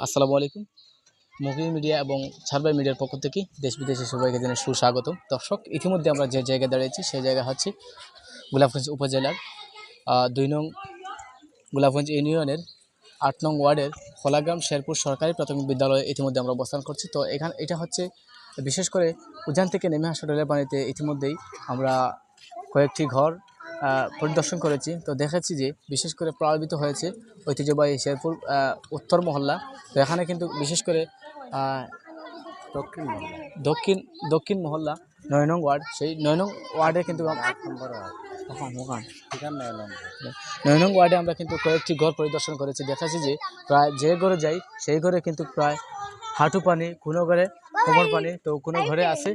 আসসালামু আলাইকুম। Movie media এবং সার্ভার মিডিয়ার পক্ষ থেকে দেশ বিদেশের সবাইকে জানাই সুস্বাগতম। দর্শক, ইতিমধ্যে আমরা যে জায়গায় দাঁড়িয়েছি সেই জায়গা হচ্ছে গোলাপগঞ্জ উপজেলার ২ নং গোলাপগঞ্জ ইউনিয়নের ৮ নং ওয়ার্ডের খোলাগ্রাম শেরপুর সরকারি প্রাথমিক বিদ্যালয়ে ইতিমধ্যে আমরা অবস্থান করছি। তো এটা হচ্ছে বিশেষ করে উজান থেকে নেমে আসা রেলের পানিতে ইতিমধ্যেই আমরা কয়েকটি ঘর পরিদর্শন করেছি। তো দেখেছি যে বিশেষ করে প্রভাবিত হয়েছে ঐতিহ্যবাহী শেরপুর উত্তর মহল্লা। তো এখানে কিন্তু বিশেষ করে আহ, দক্ষিণ বাংলা দক্ষিণ দক্ষিণ মহল্লা ৯ নং ওয়ার্ড, সেই ৯ নং ওয়ার্ডে কিন্তু ৮ নম্বর ঠিকানা ৯ নম্বর। ৯ নং ওয়ার্ডে আমরা কিন্তু কয়েকটি ঘর পরিদর্শন করেছি। দেখেছি যে প্রায় যে ঘরে যাই সেই ঘরে কিন্তু প্রায় হাঁটু পানি, কোনো ঘরে কোমর পানি, তো কোনো ঘরে আছে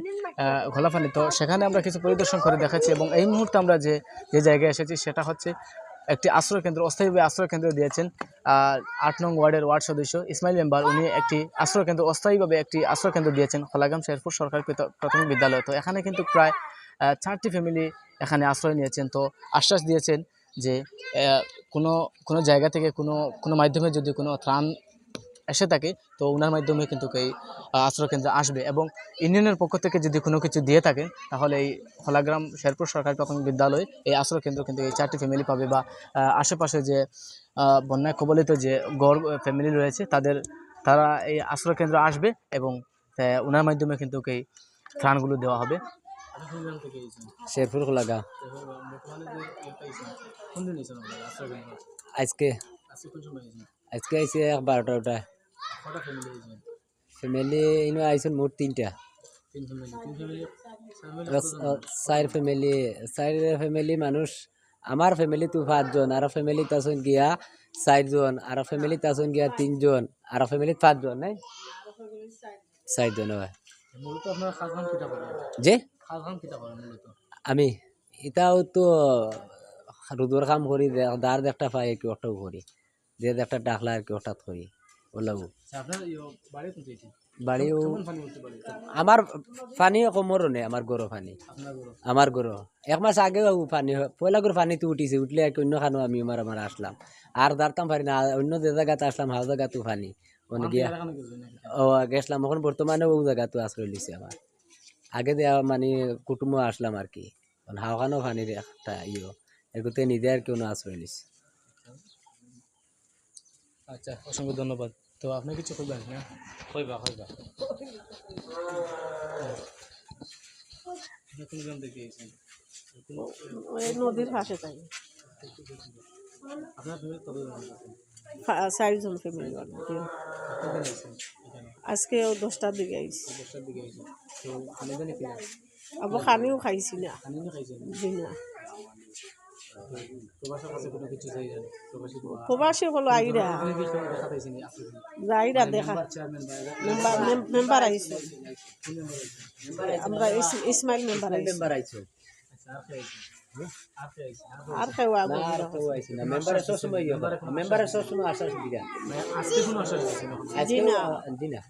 ঘোলা পানি। তো সেখানে আমরা কিছু পরিদর্শন করে দেখাচ্ছি এবং এই মুহূর্তে আমরা যে যে জায়গায় এসেছি সেটা হচ্ছে একটি আশ্রয় কেন্দ্র, অস্থায়ীভাবে আশ্রয় কেন্দ্র দিয়েছেন ৮ নং ওয়ার্ডের ওয়ার্ড সদস্য ইসমাইল মেম্বার। উনি একটি আশ্রয় কেন্দ্র, অস্থায়ীভাবে একটি আশ্রয় কেন্দ্র দিয়েছেন খোলাগ্রাম শেরপুর সরকারি প্রাথমিক বিদ্যালয়। তো এখানে কিন্তু প্রায় 4টি ফ্যামিলি এখানে আশ্রয় নিয়েছেন। তো আশ্বাস দিয়েছেন যে কোনো কোনো জায়গা থেকে কোনো মাধ্যমে যদি কোনো ত্রাণ এসে থাকে তো ওনার মাধ্যমে কিন্তু এই আশ্রয় কেন্দ্রে আসবে এবং ইউনিয়নের পক্ষ থেকে যদি কোনো কিছু দিয়ে থাকে তাহলে এই খোলাগ্রাম শেরপুর সরকারি প্রাথমিক বিদ্যালয়ে এই আশ্রয় কেন্দ্র কিন্তু এই 4টি ফ্যামিলি পাবে বা আশেপাশে যে বন্যায় কবলিত যে গড় ফ্যামিলি রয়েছে তারা এই আশ্রয় কেন্দ্র আসবে এবং ওনার মাধ্যমে কিন্তু এই ত্রাণগুলো দেওয়া হবে। শেরপুর লাগা আজকে আজকে আইসে ১২টা ফ্যামিলি ইনো আইসন মোট ৩টা। চার ফ্যামিলি মানুষ। আমার ফ্যামিলি তো 5 জন, আর ফ্যামিলি তাছন গিয়া 4 জন, আর ফ্যামিলি তাছন গিয়া 3 জন, আর ফ্যামিলি 5 জন নাই 4 জন হয়। যে আমি এটাও তো রোদর কাম করি, দাঁড় একটা পাই কেউ একটাও করি, যে একটা ডাকলা আর কেউ হঠাৎ করি ওলাবো বাড়িও। আমার পানি কমরও নেই, আমার গরো পানি, আমার গরো 1 মাস আগে পানি পয়লা করে পানিতে উঠিছে, উঠলে আর কি অন্য খানো আমি আমার আসলাম আর দাঁড়তাম পারি না, অন্য যে জায়গাতে আসলাম হাও জায়গাতেও পানি মানে গিয়া গেছিলাম। এখন বর্তমানে ও জায়গাতে আশ্রয় লিছে আমার, আগে দেওয়া মানে কুটুম্ব আসলাম আর কি, হাওখানো পানির একটা এগুতে নিজে আর কেউ আশ্রয় লিছে। আচ্ছা, অসংখ্য ধন্যবাদ। তো আপনি কিছু করবেন না? কইবা নদীর পাশে তাই আপনার ফ্যামিলি কতজন? 4 জন ফ্যামিলি। আজকে 10টার দিকে আইছি। 10টার দিকে আইছে। তো পানি জানি কিনা? আবার খানিও খাইছি না। পানিও খাইছেন? জি না। প্রবাসের কাছে কোনো কিছু চাই জানি? প্রবাসী হলো আইরা দেখা পাইছেন আইরা দেখা মেম্বার আইছে, আমরা ইসমাইল মেম্বার আইছে। আর কেউ আগে মেম্বারের সবসময় মেম্বারের সবসময় আশ্বাস দিরা আজকে কোনো আশা দিচ্ছি না। জি না জি না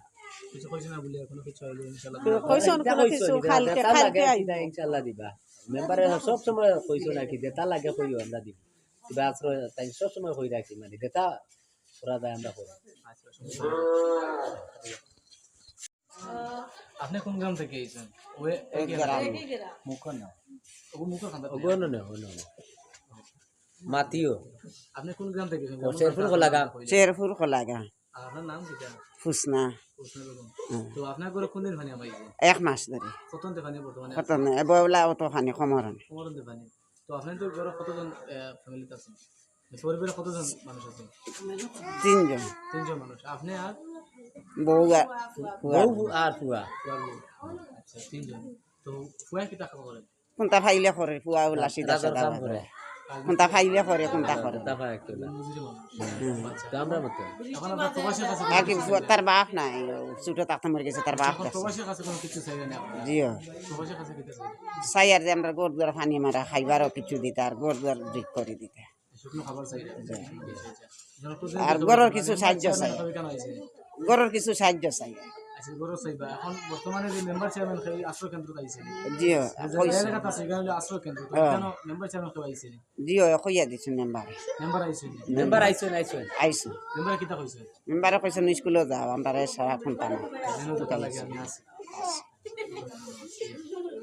কিছু কইছে না বলে কোনো কিছু হইলো ইনশাআল্লাহ কইছন কোনো কিছু কালকে আইবা ইনশাআল্লাহ দিবা। মেম্বারের সবসময় কইছো নাকি দেতা লাগে কইও আমরা দিব, কিবা আশ্রয় তাই সবসময় কই রাখছি মানে দেতা ওরা যায় আমরা করি। আপনি কোন গ্রাম থেকে আইছেন? ওই মুখন না মুখের খান্দা ওগো না মাতিও। আপনি কোন গ্রাম থেকে আইছেন? শেরপুর লাগা শেরপুর লাগা। আপনার নাম কি? ফুসনা। তো আপনার ঘরে কোন দিন পানি পাইছে? 1 মাস ধরে। কতন পানি বর্তমানে? কত না এবলা অত পানি কমরন। কমরন পানি। তো আপনার তো ঘরে কতজন ফ্যামিলিতে আছেন? পরিবারে কতজন মানুষ আছে? 3 জন। 3 জন মানুষ। আপনি আর বউ আর ফুয়া। আচ্ছা, 3 জন। তো ফুয়া কি টাকা করে? কোনটা ফাইলে করে ফুয়া ওলা সিধা সাদা করে, কোনটা ফাইলে করে কোনটা করে তাফা একটু না তো আমরা মত এখন আপনার প্রবাসীর কাছে আর কি তার বাপ নাই, ছোট তাতে মরে গেছে তার বাপ। প্রবাসীর কাছে কোনো কিছু চাইবেন না আপনারা? জিও প্রবাসীর কাছে কিছু চাই আর যে আমরা গোর দুয়ার পানি মারা খাইবারও কিছু দিতে আর গোর দুয়ার ঠিক করে দিতে শুকনো খাবার চাই আর গরুর কিছু সাহায্য চাই, গরুর কিছু সাহায্য চাই। আচ্ছা গরু চাইবা এখন বর্তমানে যে মেম্বার চেয়ারম্যান সেই আশ্রয় কেন্দ্র আইছে জিও কইছে এলাকাতে আছে এখানে আশ্রয় কেন্দ্র তো কেন মেম্বার চেয়ারম্যান কেউ আইছে জিও কইয়া দিছে মেম্বার মেম্বার আইছে মেম্বার আইসুন আইসুন আইছে মেম্বার কিতা কইছে মেম্বারে কইছে স্কুলে যাও আমরা সারা ফোন পানা লাগে আমি আছি